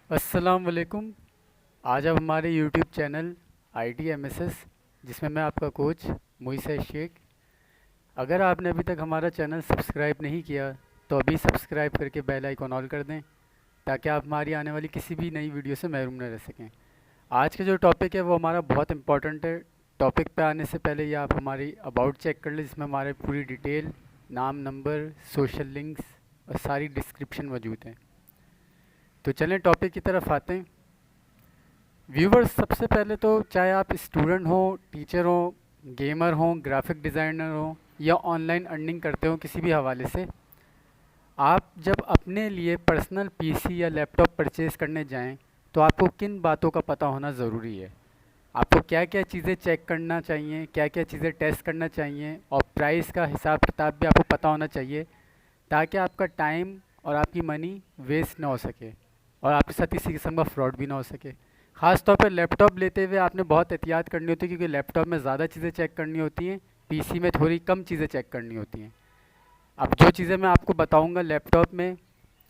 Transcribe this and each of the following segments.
अस्सलाम वालेकुम। आज आप हमारे यूट्यूब चैनल ITMSS, जिसमें मैं आपका कोच मुईसा शेख। अगर आपने अभी तक हमारा चैनल सब्सक्राइब नहीं किया तो अभी सब्सक्राइब करके बेल आइकॉन ऑल कर दें, ताकि आप हमारी आने वाली किसी भी नई वीडियो से महरूम न रह सकें। आज का जो टॉपिक है वो हमारा बहुत इंपॉर्टेंट है। टॉपिक पे आने से पहले ये आप हमारी अबाउट चेक कर लें, जिसमें हमारे पूरी डिटेल, नाम, नंबर, सोशल लिंक्स और सारी डिस्क्रिप्शन मौजूद हैं। तो चलें टॉपिक की तरफ आते हैं। व्यूवर्स, सबसे पहले तो चाहे आप स्टूडेंट हो, टीचर हो, गेमर हो, ग्राफिक डिज़ाइनर हो या ऑनलाइन अर्निंग करते हो किसी भी हवाले से, आप जब अपने लिए पर्सनल पीसी या लैपटॉप परचेज़ करने जाएं तो आपको किन बातों का पता होना ज़रूरी है। आपको क्या क्या चीज़ें चेक करना चाहिए, क्या क्या चीज़ें टेस्ट करना चाहिए, और प्राइस का हिसाब किताब भी आपको पता होना चाहिए, ताकि आपका टाइम और आपकी मनी वेस्ट ना हो सके और आपके साथ किसी किस्म का फ्रॉड भी ना हो सके। ख़ास तौर पर लैपटॉप लेते हुए आपने बहुत एहतियात करनी होती है, क्योंकि लैपटॉप में ज़्यादा चीज़ें चेक करनी होती हैं, पीसी में थोड़ी कम चीज़ें चेक करनी होती हैं। अब जो चीज़ें मैं आपको बताऊंगा लैपटॉप में,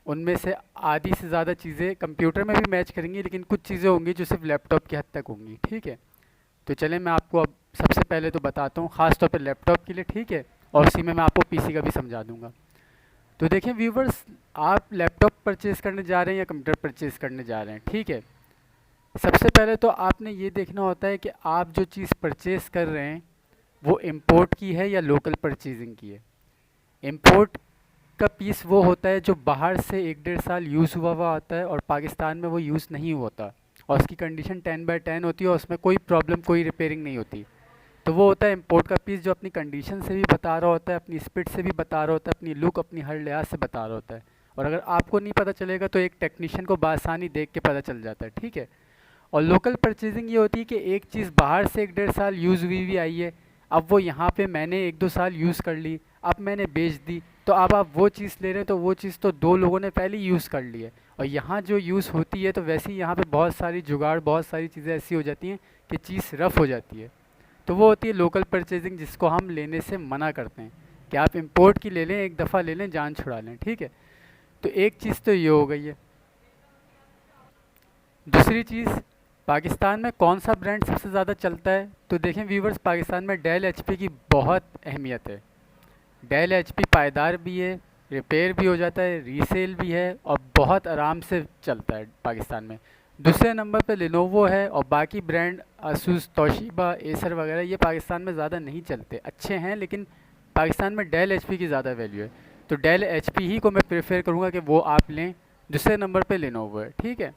उनमें से आधी से ज़्यादा चीज़ें कंप्यूटर में भी मैच करेंगी, लेकिन कुछ चीज़ें होंगी जो सिर्फ लैपटॉप की हद तक होंगी। ठीक है, तो चलें मैं आपको अब सबसे पहले तो बताता हूँ, ख़ास तौर पर लैपटॉप के लिए। ठीक है, और उसी में मैं आपको पीसी का भी समझा दूँगा। तो देखें व्यूवर्स, आप लैपटॉप परचेज़ करने जा रहे हैं या कंप्यूटर परचेज़ करने जा रहे हैं, ठीक है, सबसे पहले तो आपने ये देखना होता है कि आप जो चीज़ परचेज़ कर रहे हैं वो इंपोर्ट की है या लोकल परचेजिंग की है। इंपोर्ट का पीस वो होता है जो बाहर से 1-1.5 साल यूज़ हुआ हुआ आता है और पाकिस्तान में वो यूज़ नहीं होता, और उसकी कंडीशन 10/10 होती है और उसमें कोई प्रॉब्लम, कोई रिपेयरिंग नहीं होती। तो वो होता है इंपोर्ट का पीस, जो अपनी कंडीशन से भी बता रहा होता है, अपनी स्पीड से भी बता रहा होता है, अपनी लुक, अपनी हर लिहाज से बता रहा होता है। और अगर आपको नहीं पता चलेगा तो एक टेक्नीशियन को बासानी देख के पता चल जाता है। ठीक है, और लोकल परचेजिंग ये होती है कि एक चीज़ बाहर से 1-1.5 साल यूज़ हुई भी आई है, अब वो यहाँ पे मैंने 1-2 साल यूज़ कर ली, अब मैंने बेच दी, तो अब आप वो चीज़ ले रहे हैं तो वो चीज़ तो 2 लोगों ने पहले यूज़ कर ली है, और यहाँ जो यूज़ होती है तो वैसे ही यहाँ पे बहुत सारी जुगाड़, बहुत सारी चीज़ें ऐसी हो जाती हैं कि चीज़ रफ़ हो जाती है। तो वो होती है लोकल परचेजिंग, जिसको हम लेने से मना करते हैं कि आप इंपोर्ट की ले लें, एक दफ़ा ले लें, जान छुड़ा लें। ठीक है, तो एक चीज़ तो ये हो गई है। दूसरी चीज़, पाकिस्तान में कौन सा ब्रांड सबसे ज़्यादा चलता है, तो देखें व्यूवर्स, पाकिस्तान में डेल एचपी की बहुत अहमियत है। डेल एचपी पायदार भी है, रिपेयर भी हो जाता है, रीसेल भी है, और बहुत आराम से चलता है पाकिस्तान में। दूसरे नंबर पे लिनोवो है, और बाकी ब्रांड asus, तोशिबा, एसर वगैरह ये पाकिस्तान में ज़्यादा नहीं चलते, अच्छे हैं, लेकिन पाकिस्तान में डेल एचपी की ज़्यादा वैल्यू है। तो डेल एचपी ही को मैं प्रेफर करूँगा कि वो आप लें। दूसरे नंबर पे लिनोवो है। ठीक है,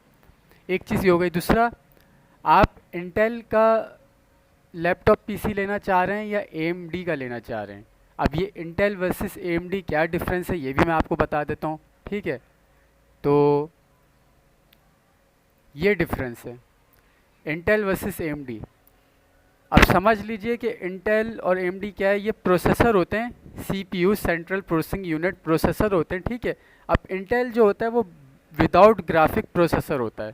एक चीज़ ये हो गई। दूसरा, आप इंटेल का लैपटॉप पीसी लेना चाह रहे हैं या AMD का लेना चाह रहे हैं। अब ये इंटेल वर्सेस AMD क्या डिफरेंस है ये भी मैं आपको बता देता हूँ। ठीक है, तो ये डिफरेंस है इंटेल वर्सेस AMD। अब समझ लीजिए कि इंटेल और AMD क्या है, ये प्रोसेसर होते हैं, CPU, central processing unit processor होते हैं। ठीक है, अब इंटेल जो होता है वो विदाउट ग्राफिक प्रोसेसर होता है।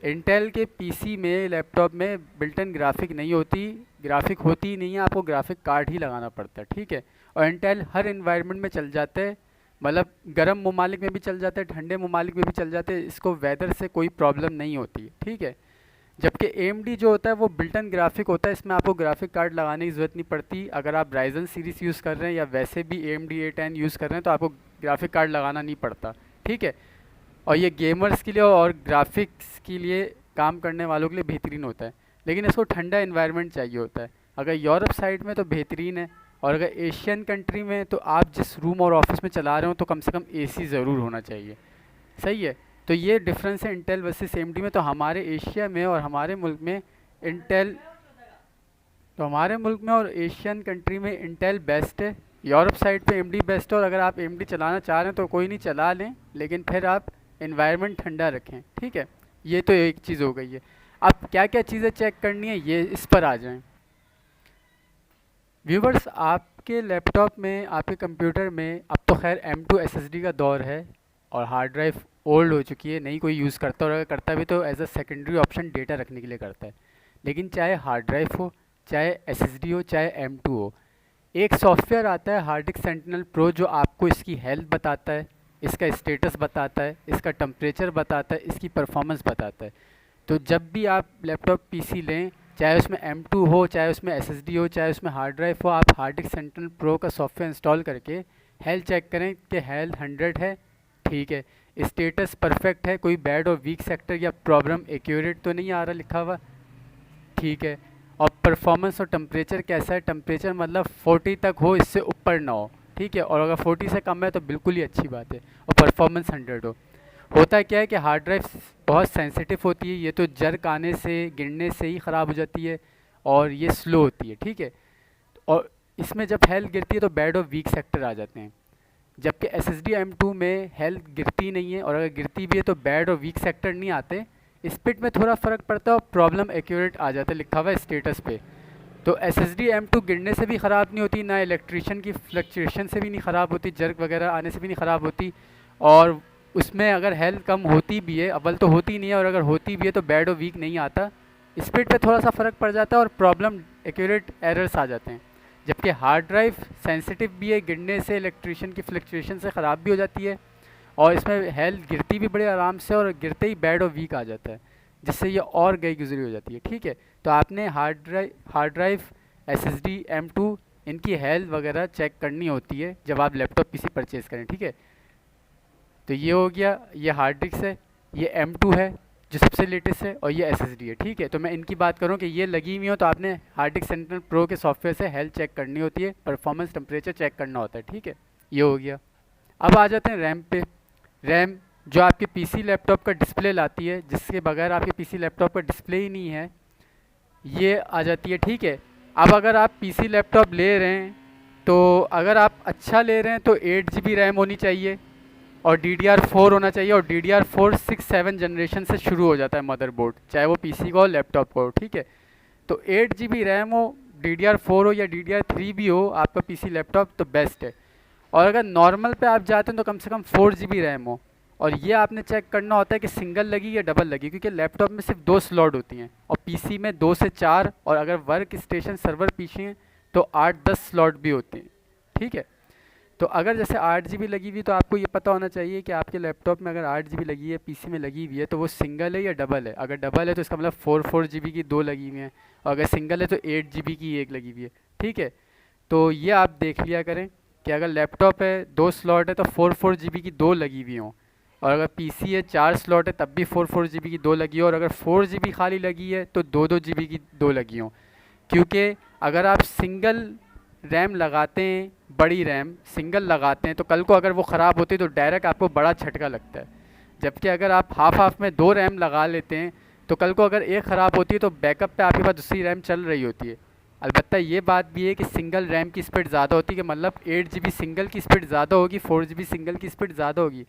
इंटेल के पीसी में, लैपटॉप में बिल्ट इन ग्राफिक नहीं होती, ग्राफिक होती ही नहीं है, आपको ग्राफिक कार्ड ही लगाना पड़ता है। ठीक है, और इंटेल हर इन्वायरमेंट में चल जाता है, मतलब गर्म ममालिक में भी चल जाता है, ठंडे ममालिक में भी चल जाते हैं, इसको वेदर से कोई प्रॉब्लम नहीं होती। ठीक है, जबकि AMD जो होता है वो बिल्ट इन ग्राफिक होता है, इसमें आपको ग्राफिक कार्ड लगाने की ज़रूरत नहीं पड़ती। अगर आप राइजन सीरीज़ यूज़ कर रहे हैं या वैसे भी AMD A10 यूज़ कर रहे हैं तो आपको ग्राफिक कार्ड लगाना नहीं पड़ता। ठीक है, और ये गेमर्स के लिए और ग्राफिक्स के लिए काम करने वालों के लिए बेहतरीन होता है, लेकिन इसको ठंडा इन्वायरमेंट चाहिए होता है। अगर यूरोप साइड में तो बेहतरीन है, और अगर एशियन कंट्री में तो आप जिस रूम और ऑफिस में चला रहे हो तो कम से कम AC ज़रूर होना चाहिए। सही है, तो ये डिफरेंस है इंटेल वर्सेस AMD में। तो हमारे एशिया में और हमारे मुल्क में इंटेल, तो हमारे मुल्क में और एशियन कंट्री में इंटेल बेस्ट है, यूरोप साइड पे AMD बेस्ट है। और अगर आप AMD चलाना चाह रहे हैं तो कोई नहीं, चला लें, लेकिन फिर आप इन्वायरमेंट ठंडा रखें। ठीक है, ये तो एक चीज़ हो गई है। अब क्या क्या चीज़ें चेक करनी है ये इस पर आ जाएं। व्यूवर्स, आपके लैपटॉप में, आपके कंप्यूटर में अब तो खैर M2 SSD का दौर है, और हार्ड ड्राइव ओल्ड हो चुकी है, नहीं कोई यूज़ करता, और अगर करता भी तो as a secondary option data रखने के लिए करता है। लेकिन चाहे हार्ड ड्राइव हो, चाहे SSD हो, चाहे M2 हो, एक सॉफ्टवेयर आता है हार्ड डिस्क सेंटिनल प्रो, जो आपको इसकी हेल्थ बताता है, इसका स्टेटस बताता है, इसका टेम्परेचर बताता है, इसकी परफॉर्मेंस बताता है। तो जब भी आप लैपटॉप पीसी लें, चाहे उसमें M2 हो, चाहे उसमें SSD हो, चाहे उसमें हार्ड ड्राइव हो, आप हार्ड डिस्क सेंट्रल प्रो का सॉफ्टवेयर इंस्टॉल करके हेल्थ चेक करें कि हेल्थ 100 है, ठीक है, स्टेटस परफेक्ट है, कोई बैड और वीक सेक्टर या प्रॉब्लम एक्यूरेट तो नहीं आ रहा लिखा हुआ, ठीक है, और परफॉर्मेंस और टेम्परेचर कैसा है, टेम्परेचर मतलब 40 तक हो, इससे ऊपर ना हो, ठीक है, और अगर 40 से कम है तो बिल्कुल ही अच्छी बात है, और परफॉर्मेंस 100 हो। होता क्या है कि हार्ड ड्राइव बहुत सेंसिटिव होती है, ये तो जर्क आने से, गिरने से ही ख़राब हो जाती है, और ये स्लो होती है, ठीक है, और इसमें जब हेल्थ गिरती है तो बैड और वीक सेक्टर आ जाते हैं, जबकि SSD M2 में हेल्थ गिरती नहीं है, और अगर गिरती भी है तो बैड और वीक सेक्टर नहीं आते, स्पीड में थोड़ा फ़र्क पड़ता है और प्रॉब्लम एक्यूरेट आ जाता है लिखा हुआ है स्टेटस पे। तो SSD M2 गिरने से भी ख़राब नहीं होती, ना इलेक्ट्रिशियन की फ्लक्चुएशन से भी नहीं ख़राब होती, जर्क वगैरह आने से भी नहीं ख़राब होती, और उसमें अगर हेल्थ कम होती भी है, अव्वल तो होती नहीं है, और अगर होती भी है तो बैड और वीक नहीं आता, स्पीड पे थोड़ा सा फ़र्क पड़ जाता है और प्रॉब्लम एक्यूरेट एरर्स आ जाते हैं। जबकि हार्ड ड्राइव सेंसिटिव भी है, गिरने से, इलेक्ट्रिशियन की फ्लक्चुएशन से ख़राब भी हो जाती है, और इसमें हेल्थ गिरती भी बड़े आराम से, और गिरते ही बैड और वीक आ जाता है, जिससे ये और गई गुजरी हो जाती है, ठीक है। तो आपने हार्ड ड्राइव SSD M2 इनकी हेल्थ वगैरह चेक करनी होती है जब आप लैपटॉप पीसी परचेज़ करें, ठीक है। तो ये हो गया, ये हार्ड डिस्क है, ये M2 है जो सबसे लेटेस्ट है, और ये SSD है, ठीक है। तो मैं इनकी बात करूँ कि ये लगी हुई हो तो आपने हार्ड डिस्क सेंट्रल प्रो के सॉफ्टवेयर से हेल्थ चेक करनी होती है, परफॉर्मेंस टेम्परेचर चेक करना होता है, ठीक है। ये हो गया। अब आ जाते हैं रैम पे। रैम जो आपके पीसी लैपटॉप का डिस्प्ले लाती है, जिसके बगैर आपके पीसी लैपटॉप का डिस्प्ले ही नहीं है, ये आ जाती है, ठीक है। अब अगर आप पीसी लैपटॉप ले रहे हैं, तो अगर आप अच्छा ले रहे हैं तो 8 GB रैम होनी चाहिए, और DDR4 होना चाहिए, और DDR4 6-7 जनरेशन से शुरू हो जाता है मदरबोर्ड, चाहे वो पीसी का हो लैपटॉप का हो, ठीक है। तो 8 GB रैम हो, DDR4 हो या DDR3 भी हो आपका पीसी लैपटॉप, तो बेस्ट है। और अगर नॉर्मल पे आप जाते हैं तो कम से कम 4 GB रैम हो, और ये आपने चेक करना होता है कि सिंगल लगी या डबल लगी, क्योंकि लैपटॉप में सिर्फ 2 स्लॉट होती हैं, और पीसी में 2 से 4, और अगर वर्क स्टेशन सर्वर पीसी हैं तो 8-10 स्लॉट भी होते हैं, ठीक है। तो अगर जैसे 8 GB लगी हुई, तो आपको ये पता होना चाहिए कि आपके लैपटॉप में अगर 8 GB लगी है, पीसी में लगी हुई है, तो वो सिंगल है या डबल है। अगर डबल है तो इसका मतलब 4-4 GB की 2 लगी हुई हैं, और अगर सिंगल है तो 8 GB की एक लगी हुई है, ठीक है। तो ये आप देख लिया करें कि अगर लैपटॉप है 2 स्लॉट है तो 4-4 GB की 2 लगी हुई हों, और अगर पीसी है 4 स्लॉट है तब भी 4-4 GB की 2 लगी हो, और अगर 4 GB खाली लगी है तो 2-2 GB की 2 लगी हों। क्योंकि अगर आप सिंगल रैम लगाते हैं, बड़ी रैम सिंगल लगाते हैं, तो कल को अगर वो ख़राब होती है तो डायरेक्ट आपको बड़ा झटका लगता है। जबकि अगर आप हाफ हाफ में 2 रैम लगा लेते हैं, तो कल को अगर एक ख़राब होती है तो बैकअप पे आपके पास दूसरी रैम चल रही होती है। अलबत्ता ये बात भी है कि सिंगल रैम की स्पीड ज़्यादा होती है, कि मतलब 8 GB सिंगल की स्पीड ज़्यादा होगी, 4 GB सिंगल की स्पीड ज़्यादा होगी,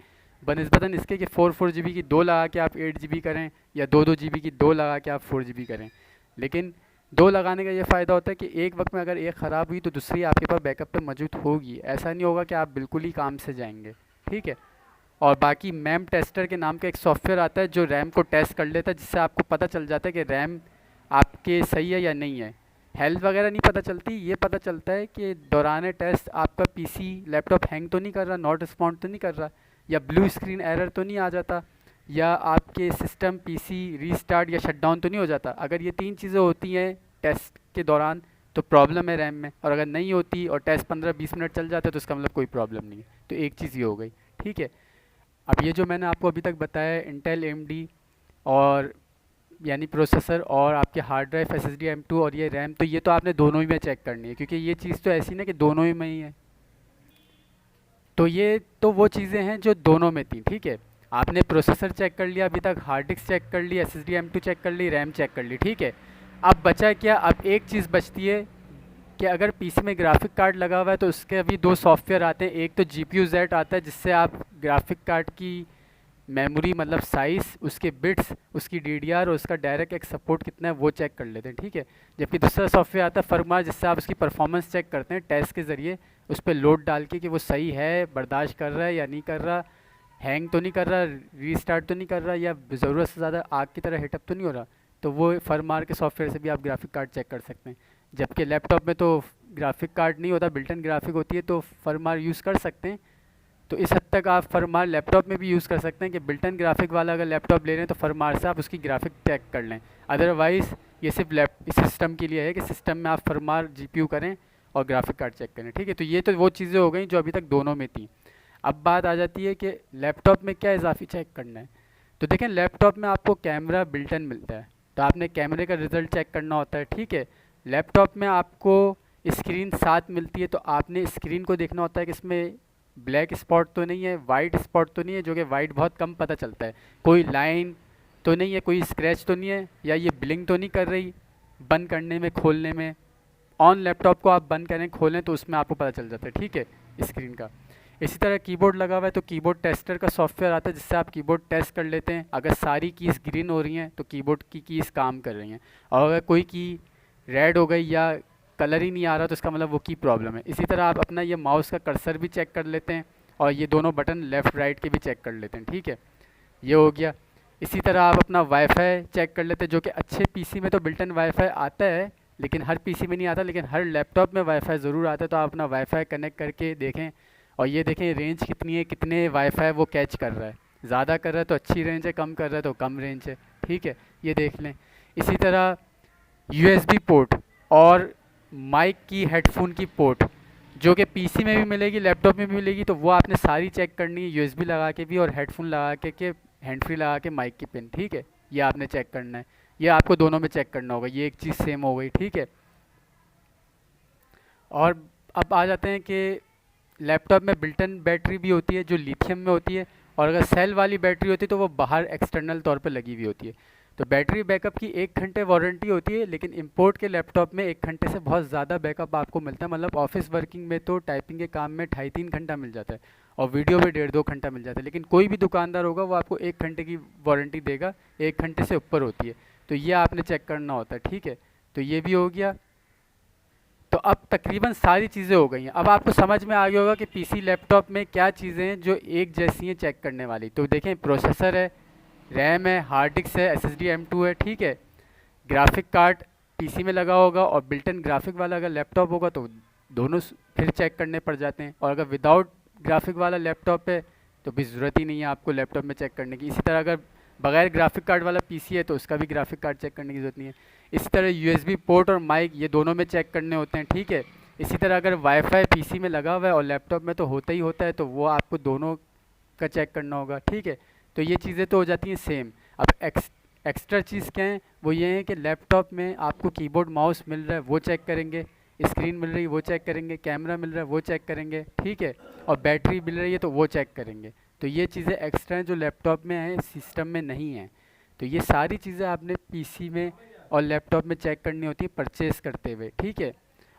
बनस्बतन इसके कि 4-4 GB की 2 लगा के आप 8 GB करें, या 2-2 GB की 2 लगा के आप 4 GB करें। लेकिन 2 लगाने का ये फ़ायदा होता है कि एक वक्त में अगर एक ख़राब हुई तो दूसरी आपके पास बैकअप पे मौजूद होगी, ऐसा नहीं होगा कि आप बिल्कुल ही काम से जाएंगे, ठीक है। और बाकी मैम टेस्टर के नाम का एक सॉफ्टवेयर आता है जो रैम को टेस्ट कर लेता है, जिससे आपको पता चल जाता है कि रैम आपके सही है या नहीं है। हेल्थ वगैरह नहीं पता चलती, ये पता चलता है कि दौरान टेस्ट आपका पीसी लैपटॉप हैंग तो नहीं कर रहा, नॉट रिस्पॉन्ड तो नहीं कर रहा, या ब्लू स्क्रीन एरर तो नहीं आ जाता, या आपके सिस्टम पीसी रीस्टार्ट या शटडाउन तो नहीं हो जाता। अगर ये 3 चीज़ें होती हैं टेस्ट के दौरान तो प्रॉब्लम है रैम में, और अगर नहीं होती और टेस्ट 15-20 मिनट चल जाते तो इसका मतलब कोई प्रॉब्लम नहीं है। तो एक चीज़ ये हो गई, ठीक है। अब ये जो मैंने आपको अभी तक बताया इंटेल AMD, और यानी प्रोसेसर, और आपके हार्ड ड्राइव SSD M2, और ये रैम, तो ये तो आपने दोनों ही में चेक करनी है, क्योंकि ये चीज़ तो ऐसी ना कि दोनों ही में ही है। तो ये तो वो चीज़ें हैं जो दोनों में थी, ठीक है। आपने प्रोसेसर चेक कर लिया अभी तक, हार्ड डिस्क चेक कर ली, SSD M2 चेक कर ली, रैम चेक कर ली, ठीक है। अब बचा क्या, अब एक चीज़ बचती है कि अगर पीसी में ग्राफिक कार्ड लगा हुआ है तो उसके अभी 2 सॉफ्टवेयर आते हैं। एक तो GPU-Z आता है, जिससे आप ग्राफिक कार्ड की मेमोरी मतलब साइज़, उसके बिट्स, उसकी DDR और उसका डायरेक्ट एक सपोर्ट कितना है वो चेक कर लेते हैं, ठीक है। जबकि दूसरा सॉफ्टवेयर आता है फर्मार, जिससे आप उसकी परफॉर्मेंस चेक करते हैं टेस्ट के ज़रिए, उस पर लोड डाल के कि वो सही है, बर्दाश्त कर रहा है या नहीं कर रहा, हैंग तो नहीं कर रहा, रीस्टार्ट तो नहीं कर रहा, या ज़रूरत से ज़्यादा आग की तरह हिटअप तो नहीं हो रहा। तो वो फर्मार के सॉफ्टवेयर से भी आप ग्राफिक कार्ड चेक कर सकते हैं। जबकि लैपटॉप में तो ग्राफिक कार्ड नहीं होता, बिल्ट इन ग्राफिक होती है, तो फर्मार यूज़ कर सकते हैं। तो इस हद तक आप फरमार लैपटॉप में भी यूज़ कर सकते हैं कि बिल्टन ग्राफिक वाला अगर लैपटॉप ले रहे हैं तो फरमार से आप उसकी ग्राफिक चेक कर लें। अदरवाइज़ ये सिर्फ इस सिस्टम के लिए है कि सिस्टम में आप फरमार जीपीयू करें और ग्राफिक कार्ड चेक करें, ठीक है। तो ये तो वो चीज़ें हो गई जो अभी तक दोनों में थी। अब बात आ जाती है कि लैपटॉप में क्या इजाफी चेक करना है। तो देखें, लैपटॉप में आपको कैमरा बिल्टन मिलता है, तो आपने कैमरे का रिज़ल्ट चेक करना होता है, ठीक है। लैपटॉप में आपको स्क्रीन साथ मिलती है, तो आपने स्क्रीन को देखना होता है कि इसमें ब्लैक स्पॉट तो नहीं है, वाइट स्पॉट तो नहीं है, जो कि वाइट बहुत कम पता चलता है, कोई लाइन तो नहीं है, कोई स्क्रैच तो नहीं है, या ये ब्लिंक तो नहीं कर रही बंद करने में खोलने में। ऑन लैपटॉप को आप बंद करें खोलें तो उसमें आपको पता चल जाता है, ठीक है, स्क्रीन का। इसी तरह कीबोर्ड लगा हुआ है तो कीबोर्ड टेस्टर का सॉफ्टवेयर आता है जिससे आप कीबोर्ड टेस्ट कर लेते हैं। अगर सारी कीज़ ग्रीन हो रही हैं तो कीबोर्ड की कीज़ काम कर रही हैं, और अगर कोई की रेड हो गई या कलर ही नहीं आ रहा तो इसका मतलब वो की प्रॉब्लम है। इसी तरह आप अपना ये माउस का कर्सर भी चेक कर लेते हैं, और ये दोनों बटन लेफ़्ट राइट के भी चेक कर लेते हैं, ठीक है, ये हो गया। इसी तरह आप अपना वाईफाई चेक कर लेते हैं, जो कि अच्छे पीसी में तो बिल्टन वाईफाई आता है, लेकिन हर पीसी में नहीं आता, लेकिन हर लैपटॉप में वाईफाई ज़रूर आता है। तो आप अपना वाईफाई कनेक्ट करके देखें, और ये देखें रेंज कितनी है, कितने वाईफाई वो कैच कर रहा है। ज़्यादा कर रहा है तो अच्छी रेंज है, कम कर रहा है तो कम रेंज है, ठीक है, ये देख लें। इसी तरह यूएसबी पोर्ट और माइक की हेडफोन की पोर्ट, जो कि पीसी में भी मिलेगी लैपटॉप में भी मिलेगी, तो वो आपने सारी चेक करनी है, यूएसबी लगा के भी और हेडफोन लगा के हैंड फ्री लगा के माइक की पिन, ठीक है, ये आपने चेक करना है। ये आपको दोनों में चेक करना होगा, ये एक चीज़ सेम हो गई, ठीक है। और अब आ जाते हैं कि लैपटॉप में बिल्टन बैटरी भी होती है जो लिथियम में होती है, और अगर सेल वाली बैटरी होती है तो वो बाहर एक्सटर्नल तौर पे लगी हुई होती है। तो बैटरी बैकअप की 1 घंटे वारंटी होती है, लेकिन इंपोर्ट के लैपटॉप में 1 घंटे से बहुत ज़्यादा बैकअप आपको मिलता है। मतलब ऑफिस वर्किंग में तो टाइपिंग के काम में 2.5-3 घंटा मिल जाता है, और वीडियो में 1.5-2 घंटा मिल जाता है। लेकिन कोई भी दुकानदार होगा वो आपको 1 घंटे की वारंटी देगा, 1 घंटे से ऊपर होती है, तो ये आपने चेक करना होता है, ठीक है। तो ये भी हो गया। तो अब तकरीबन सारी चीज़ें हो गई हैं। अब आपको समझ में आ गया होगा कि पीसी लैपटॉप में क्या चीज़ें हैं जो एक जैसी हैं चेक करने वाली। तो देखें, प्रोसेसर है, रैम है, हार्ड डिस्क है, एसएसडी M2 है, ठीक है। ग्राफिक कार्ड पीसी में लगा होगा, और बिल्टन ग्राफिक वाला अगर लैपटॉप होगा तो दोनों फिर चेक करने पड़ जाते हैं। और अगर विदाउट ग्राफिक वाला लैपटॉप है तो भी ज़रूरत ही नहीं है आपको लैपटॉप में चेक करने की। इसी तरह अगर बगैर ग्राफिक कार्ड वाला पीसी है तो उसका भी ग्राफिक कार्ड चेक करने की ज़रूरत नहीं है। इसी तरह यूएसबी पोर्ट और माइक ये दोनों में चेक करने होते हैं, ठीक है। इसी तरह अगर वाईफाई पीसी में लगा हुआ है और लैपटॉप में तो होता ही होता है, तो वो आपको दोनों का चेक करना होगा, ठीक है। तो ये चीज़ें तो हो जाती हैं सेम। अब एक्स्ट्रा चीज़ क्या है, वो ये है कि लैपटॉप में आपको कीबोर्ड माउस मिल रहा है वो चेक करेंगे, स्क्रीन मिल रही है वो चेक करेंगे, कैमरा मिल रहा है वो चेक करेंगे, ठीक है, और बैटरी मिल रही है तो वो चेक करेंगे। तो ये चीज़ें एक्स्ट्रा हैं जो लैपटॉप में हैं, सिस्टम में नहीं हैं। तो ये सारी चीज़ें आपने पीसी में और लैपटॉप में चेक करनी होती है परचेज़ करते हुए, ठीक है।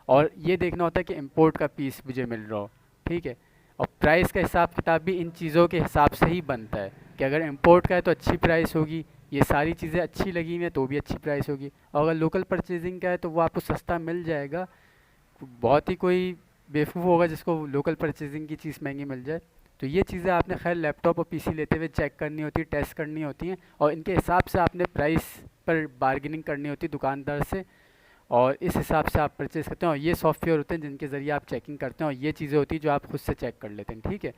और ये देखना होता है कि इंपोर्ट का पीस मुझे मिल रहा हो, ठीक है। और प्राइस का हिसाब किताब भी इन चीज़ों के हिसाब से ही बनता है कि अगर इंपोर्ट का है तो अच्छी प्राइस होगी, ये सारी चीज़ें अच्छी लगी हुई हैं तो भी अच्छी प्राइस होगी, और अगर लोकल परचेजिंग का है तो वो आपको सस्ता मिल जाएगा। बहुत ही कोई बेवकूफ़ होगा जिसको लोकल परचेजिंग की चीज़ महंगी मिल जाए। तो ये चीज़ें आपने खैर लैपटॉप और पीसी लेते हुए चेक करनी होती है, टेस्ट करनी होती हैं, और इनके हिसाब से आपने प्राइस पर बार्गेनिंग करनी होती है दुकानदार से, और इस हिसाब से आप परचेज़ करते हैं। और ये सॉफ्टवेयर होते हैं जिनके ज़रिए आप चेकिंग करते हैं, और ये चीज़ें होती हैं जो आप खुद से चेक कर लेते हैं, ठीक है।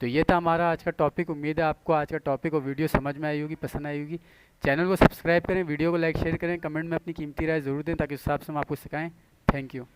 तो ये था हमारा आज का टॉपिक। उम्मीद है आपको आज का टॉपिक और वीडियो समझ में आई होगी, पसंद आई होगी। चैनल को सब्सक्राइब करें, वीडियो को लाइक शेयर करें, कमेंट में अपनी कीमती राय ज़रूर दें ताकि उस हिसाब से हम आपको सिखाएँ। Thank you.